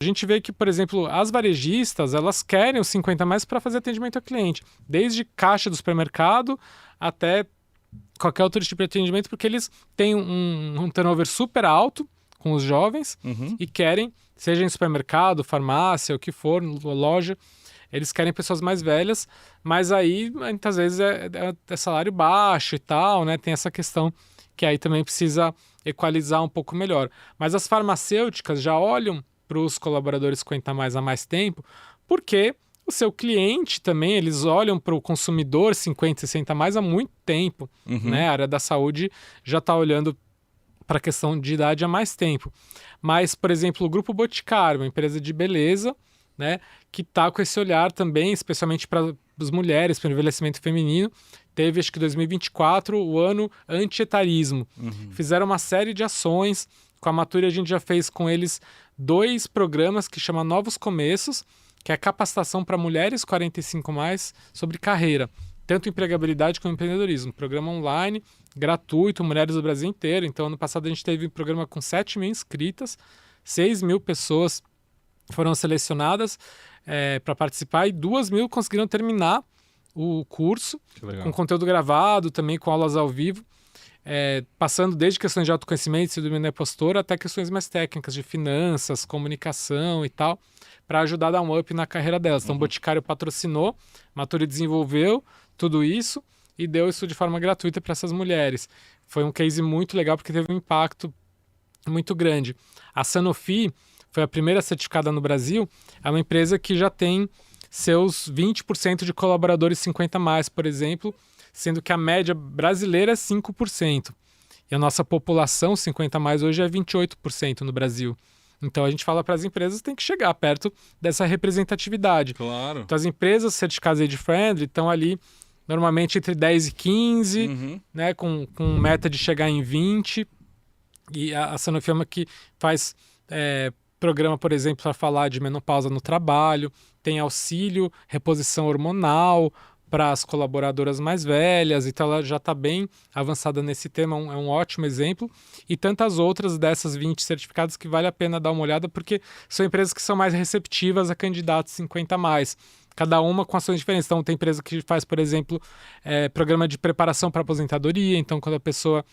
A gente vê que, por exemplo, as varejistas, elas querem os 50 mais para fazer atendimento ao cliente, desde caixa do supermercado até qualquer outro tipo de atendimento, porque eles têm um turnover super alto com os jovens e querem, seja em supermercado, farmácia, o que for, loja, eles querem pessoas mais velhas, mas aí muitas vezes é salário baixo e tal, né? Tem essa questão que aí também precisa equalizar um pouco melhor. Mas as farmacêuticas já olham para os colaboradores 50 mais há mais tempo, porque o seu cliente também, eles olham para o consumidor 50, 60 mais há muito tempo, né? A área da saúde já está olhando para a questão de idade há mais tempo. Mas, por exemplo, o Grupo Boticário, uma empresa de beleza, né, que está com esse olhar também, especialmente para as mulheres, para o envelhecimento feminino, teve, acho que 2024, o ano anti-etarismo. Fizeram uma série de ações. Com a Nature, a gente já fez com eles 2 programas que chamam Novos Começos, que é capacitação para mulheres 45 mais sobre carreira, tanto empregabilidade como empreendedorismo. Programa online, gratuito, mulheres do Brasil inteiro. Então, ano passado a gente teve um programa com 7 mil inscritas, 6 mil pessoas foram selecionadas para participar e 2 mil conseguiram terminar o curso, com conteúdo gravado, também com aulas ao vivo. Passando desde questões de autoconhecimento, se domínio da postura, até questões mais técnicas de finanças, comunicação e tal, para ajudar a dar um up na carreira delas. Então, o Boticário patrocinou, Nature desenvolveu tudo isso e deu isso de forma gratuita para essas mulheres. Foi um case muito legal porque teve um impacto muito grande. A Sanofi foi a primeira certificada no Brasil, é uma empresa que já tem seus 20% de colaboradores 50 mais, por exemplo, sendo que a média brasileira é 5%. E a nossa população 50 mais hoje é 28% no Brasil. Então a gente fala para as empresas que tem que chegar perto dessa representatividade. Claro. Então as empresas certificadas age-friendly estão ali normalmente entre 10 e 15, né, com meta de chegar em 20. E a Sanofi é uma que faz programa, por exemplo, para falar de menopausa no trabalho, tem auxílio, reposição hormonal para as colaboradoras mais velhas, então ela já está bem avançada nesse tema, é um ótimo exemplo, e tantas outras dessas 20 certificados que vale a pena dar uma olhada, porque são empresas que são mais receptivas a candidatos 50 mais, cada uma com ações diferentes. Então tem empresa que faz, por exemplo, programa de preparação para aposentadoria, então quando a pessoa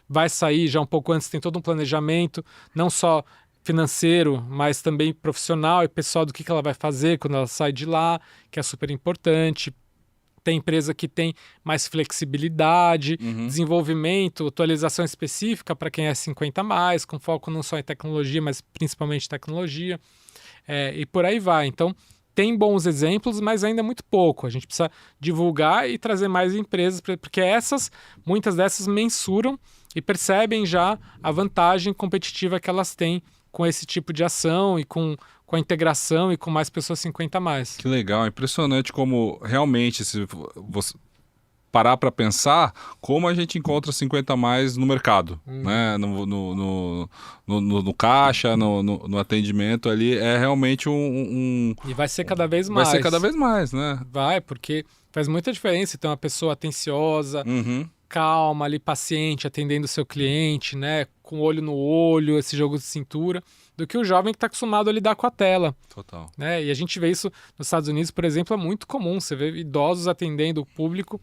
vai sair já um pouco antes, tem todo um planejamento, não só financeiro, mas também profissional e pessoal do que ela vai fazer quando ela sai de lá, que é super importante. Tem empresa que tem mais flexibilidade, desenvolvimento, atualização específica para quem é 50 mais, com foco não só em tecnologia, mas principalmente tecnologia, e por aí vai. Então, tem bons exemplos, mas ainda muito pouco. A gente precisa divulgar e trazer mais empresas, porque muitas dessas mensuram e percebem já a vantagem competitiva que elas têm com esse tipo de ação e com a integração e com mais pessoas 50 mais. Que legal, impressionante como realmente, se você parar para pensar, como a gente encontra 50 mais no mercado, né? No caixa, no atendimento ali, é realmente E vai ser cada vez mais. Vai ser cada vez mais, né? Vai, porque faz muita diferença ter uma pessoa atenciosa, calma ali, paciente, atendendo o seu cliente, né? Com olho no olho, esse jogo de cintura, do que o jovem que está acostumado a lidar com a tela. Total. Né? E a gente vê isso nos Estados Unidos, por exemplo, é muito comum. Você vê idosos atendendo o público.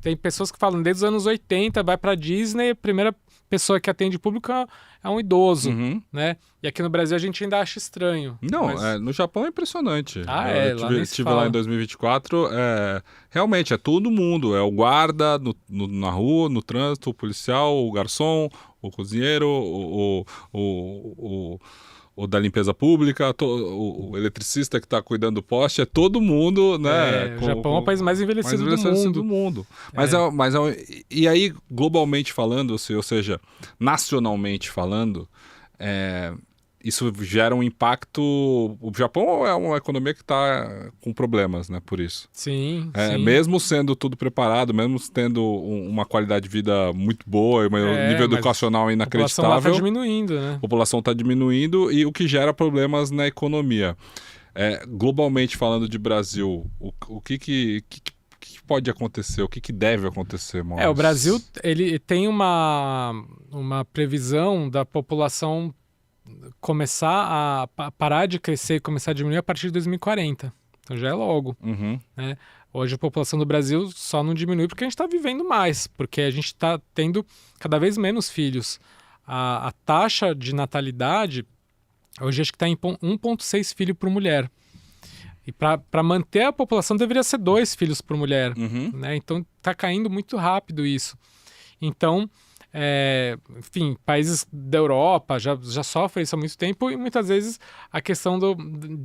Tem pessoas que falam, desde os anos 80, vai para a Disney, a primeira pessoa que atende o público é um idoso, né? E aqui no Brasil a gente ainda acha estranho. Não, mas... no Japão é impressionante. Eu estive lá em 2024, realmente é todo mundo, é o guarda na rua, no trânsito, o policial, o garçom, o cozinheiro, o da limpeza pública, o eletricista que está cuidando do poste, é todo mundo, né? O Japão é o país mais envelhecido do mundo. E aí, globalmente falando, ou seja, nacionalmente falando, isso gera um impacto... O Japão é uma economia que está com problemas, né, por isso. Sim. Mesmo sendo tudo preparado, mesmo tendo uma qualidade de vida muito boa, um nível educacional inacreditável... A população está diminuindo, né? A população está diminuindo e o que gera problemas na economia. Globalmente falando de Brasil, o que pode acontecer? O que deve acontecer, Maurício? O Brasil ele tem uma previsão da população começar a parar de crescer e começar a diminuir a partir de 2040. Então já é logo. Né? Hoje a população do Brasil só não diminui porque a gente está vivendo mais, porque a gente está tendo cada vez menos filhos. A taxa de natalidade, hoje acho que está em 1,6 filho por mulher. E para manter a população deveria ser 2 filhos por mulher. Né? Então está caindo muito rápido isso. Então, enfim, países da Europa já sofrem isso há muito tempo e muitas vezes a questão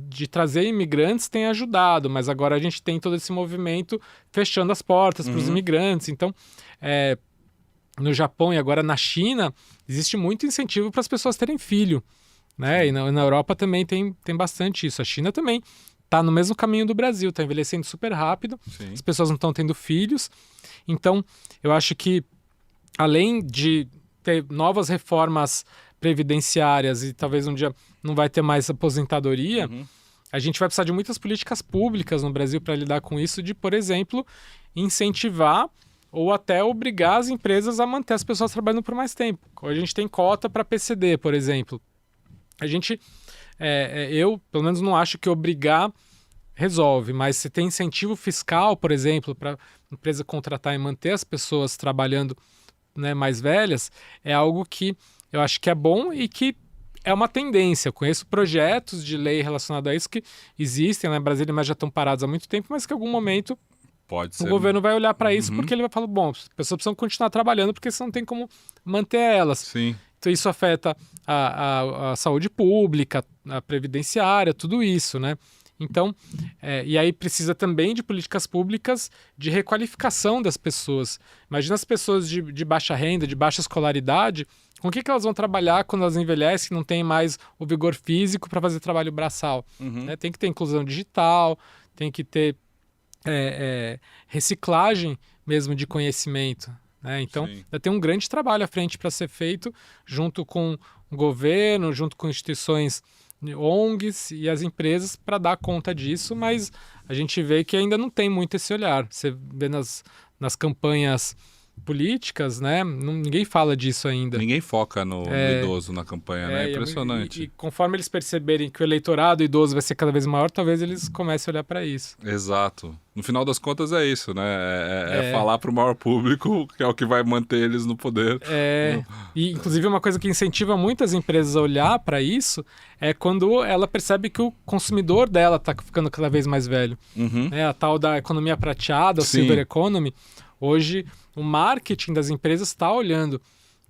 de trazer imigrantes tem ajudado, mas agora a gente tem todo esse movimento fechando as portas para os imigrantes. Então, no Japão e agora na China, existe muito incentivo para as pessoas terem filho. Né? E na Europa também tem bastante isso. A China também está no mesmo caminho do Brasil, está envelhecendo super rápido, Sim. As pessoas não estão tendo filhos. Então, eu acho que além de ter novas reformas previdenciárias e talvez um dia não vai ter mais aposentadoria, a gente vai precisar de muitas políticas públicas no Brasil para lidar com isso, de, por exemplo, incentivar ou até obrigar as empresas a manter as pessoas trabalhando por mais tempo. Hoje a gente tem cota para PCD, por exemplo. Eu, pelo menos, não acho que obrigar resolve, mas se tem incentivo fiscal, por exemplo, para a empresa contratar e manter as pessoas trabalhando, né, mais velhas, é algo que eu acho que é bom e que é uma tendência. Eu conheço projetos de lei relacionados a isso que existem lá em Brasília, mas já estão parados há muito tempo, mas que em algum momento o governo vai olhar para isso porque ele vai falar, bom, as pessoas precisam continuar trabalhando porque senão não tem como manter elas. Sim. Então isso afeta a saúde pública, a previdenciária, tudo isso, né? Então, e aí precisa também de políticas públicas de requalificação das pessoas. Imagina as pessoas de baixa renda, de baixa escolaridade, com o que elas vão trabalhar quando elas envelhecem, não tem mais o vigor físico para fazer trabalho braçal. Né? Tem que ter inclusão digital, tem que ter reciclagem mesmo de conhecimento. Né? Então, ainda tem um grande trabalho à frente para ser feito junto com o governo, junto com instituições ONGs e as empresas para dar conta disso, mas a gente vê que ainda não tem muito esse olhar. Você vê nas campanhas políticas, né? Ninguém fala disso ainda. Ninguém foca no idoso na campanha, né? É impressionante. E conforme eles perceberem que o eleitorado idoso vai ser cada vez maior, talvez eles comecem a olhar para isso. Exato. No final das contas é isso, né? É falar para o maior público, que é o que vai manter eles no poder. E inclusive uma coisa que incentiva muitas empresas a olhar para isso é quando ela percebe que o consumidor dela está ficando cada vez mais velho. A tal da economia prateada, o silver economy. Hoje, o marketing das empresas está olhando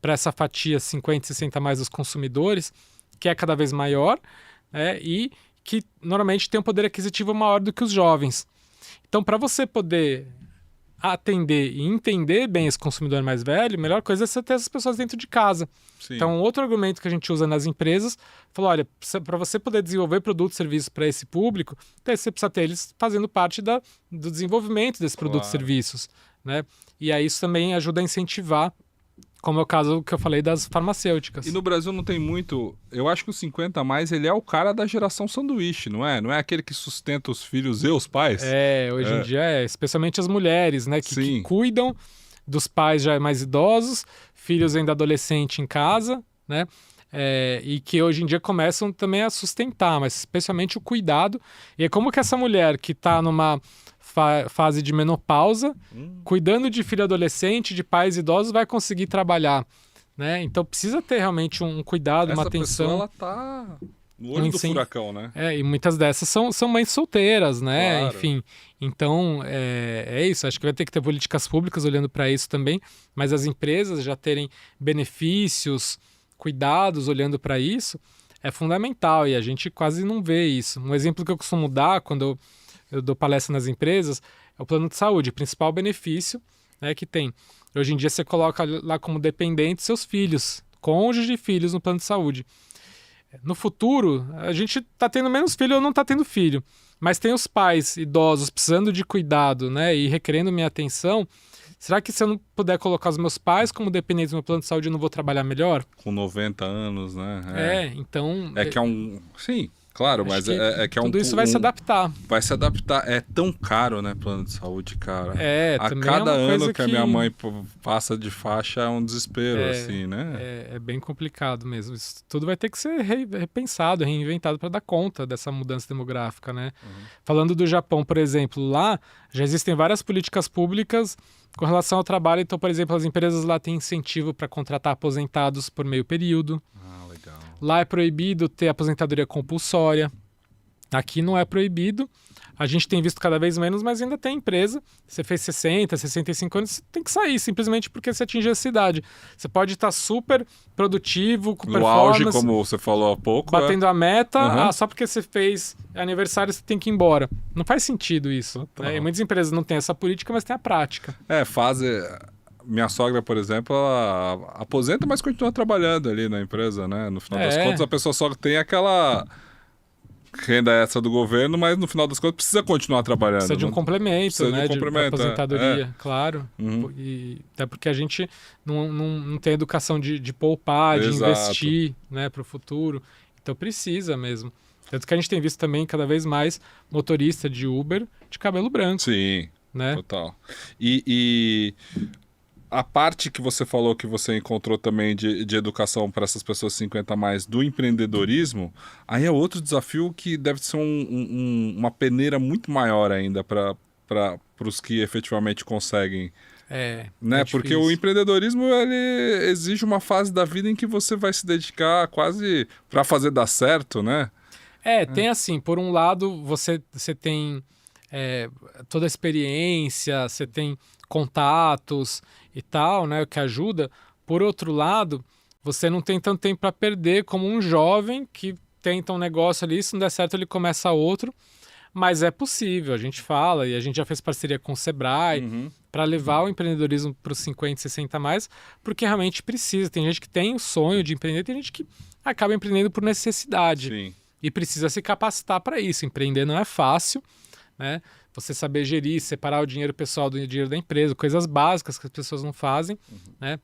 para essa fatia 50, 60 mais dos consumidores, que é cada vez maior, e que normalmente tem um poder aquisitivo maior do que os jovens. Então, para você poder atender e entender bem esse consumidor mais velho, a melhor coisa é você ter essas pessoas dentro de casa. Sim. Então, outro argumento que a gente usa nas empresas, falou, olha, para você poder desenvolver produtos e serviços para esse público, então você precisa ter eles fazendo parte do desenvolvimento desses produtos e serviços. Né? E aí isso também ajuda a incentivar, como é o caso que eu falei das farmacêuticas. E no Brasil não tem muito... Eu acho que o 50 a mais, ele é o cara da geração sanduíche, não é? Não é aquele que sustenta os filhos e os pais? Hoje em dia especialmente as mulheres, né? Que cuidam dos pais já mais idosos, filhos ainda adolescentes em casa, né? E que hoje em dia começam também a sustentar, mas especialmente o cuidado. E é como que essa mulher que está numa fase de menopausa, cuidando de filho adolescente, de pais idosos, vai conseguir trabalhar, né? Então precisa ter realmente um cuidado, uma atenção. Essa pessoa, ela tá no olho do furacão, né? E muitas dessas são mães solteiras, né? Claro. Enfim, então é isso. Acho que vai ter que ter políticas públicas olhando para isso também, mas as empresas já terem benefícios, cuidados olhando para isso é fundamental e a gente quase não vê isso. Um exemplo que eu costumo dar quando eu dou palestra nas empresas é o plano de saúde, o principal benefício, né, que tem. Hoje em dia você coloca lá como dependente seus filhos, cônjuge e filhos no plano de saúde. No futuro, a gente está tendo menos filho ou não está tendo filho, mas tem os pais idosos precisando de cuidado, né, e requerendo minha atenção. Será que se eu não puder colocar os meus pais como dependentes do meu plano de saúde, eu não vou trabalhar melhor? Com 90 anos, né? Então... que é um... Sim, Claro, mas que é tudo isso vai se adaptar. Vai se adaptar. É tão caro, né, plano de saúde, cara. A também cada é uma ano coisa que a minha mãe passa de faixa é um desespero, assim, né? É bem complicado mesmo. Isso tudo vai ter que ser repensado, reinventado para dar conta dessa mudança demográfica, né? Falando do Japão, por exemplo, lá já existem várias políticas públicas com relação ao trabalho. Então, por exemplo, as empresas lá têm incentivo para contratar aposentados por meio período. Legal. Lá é proibido ter aposentadoria compulsória. Aqui não é proibido. A gente tem visto cada vez menos, mas ainda tem empresa. Você fez 60, 65 anos, você tem que sair simplesmente porque você atingiu essa idade. Você pode estar super produtivo, com performance. No auge, como você falou há pouco. Batendo a meta, só porque você fez aniversário você tem que ir embora. Não faz sentido isso. Né? E muitas empresas não têm essa política, mas têm a prática. Minha sogra, por exemplo, ela aposenta, mas continua trabalhando ali na empresa, né? No final das contas, a pessoa só tem aquela renda extra do governo, mas no final das contas precisa continuar trabalhando. Precisa de um complemento, né? De aposentadoria, claro. Uhum. E até porque a gente não tem educação de poupar, de investir, né, para o futuro. Então precisa mesmo. Tanto que a gente tem visto também cada vez mais motorista de Uber de cabelo branco. Sim, né? Total. E a parte que você falou que você encontrou também de educação para essas pessoas 50 a mais do empreendedorismo, aí é outro desafio que deve ser uma peneira muito maior ainda para os que efetivamente conseguem. Né? Porque o empreendedorismo ele exige uma fase da vida em que você vai se dedicar quase para fazer dar certo, né? Tem assim, por um lado você tem toda a experiência, você tem contatos e tal, né, o que ajuda. Por outro lado, você não tem tanto tempo para perder como um jovem que tenta um negócio ali, se não der certo ele começa outro, mas é possível, a gente fala, e a gente já fez parceria com o Sebrae para levar o empreendedorismo para os 50, 60 a mais, porque realmente precisa. Tem gente que tem o sonho de empreender, tem gente que acaba empreendendo por necessidade. Sim. E precisa se capacitar para isso. Empreender não é fácil, né? Você saber gerir, separar o dinheiro pessoal do dinheiro da empresa, coisas básicas que as pessoas não fazem, né?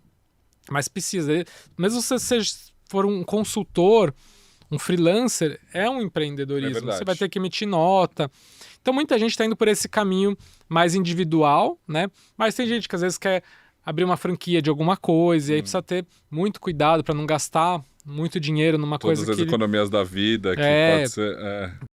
Mas precisa. Mesmo se você for um consultor, um freelancer, é um empreendedorismo. Você vai ter que emitir nota. Então muita gente está indo por esse caminho mais individual, né? Mas tem gente que às vezes quer abrir uma franquia de alguma coisa e aí precisa ter muito cuidado para não gastar muito dinheiro numa coisa que... Todas as economias da vida que pode ser...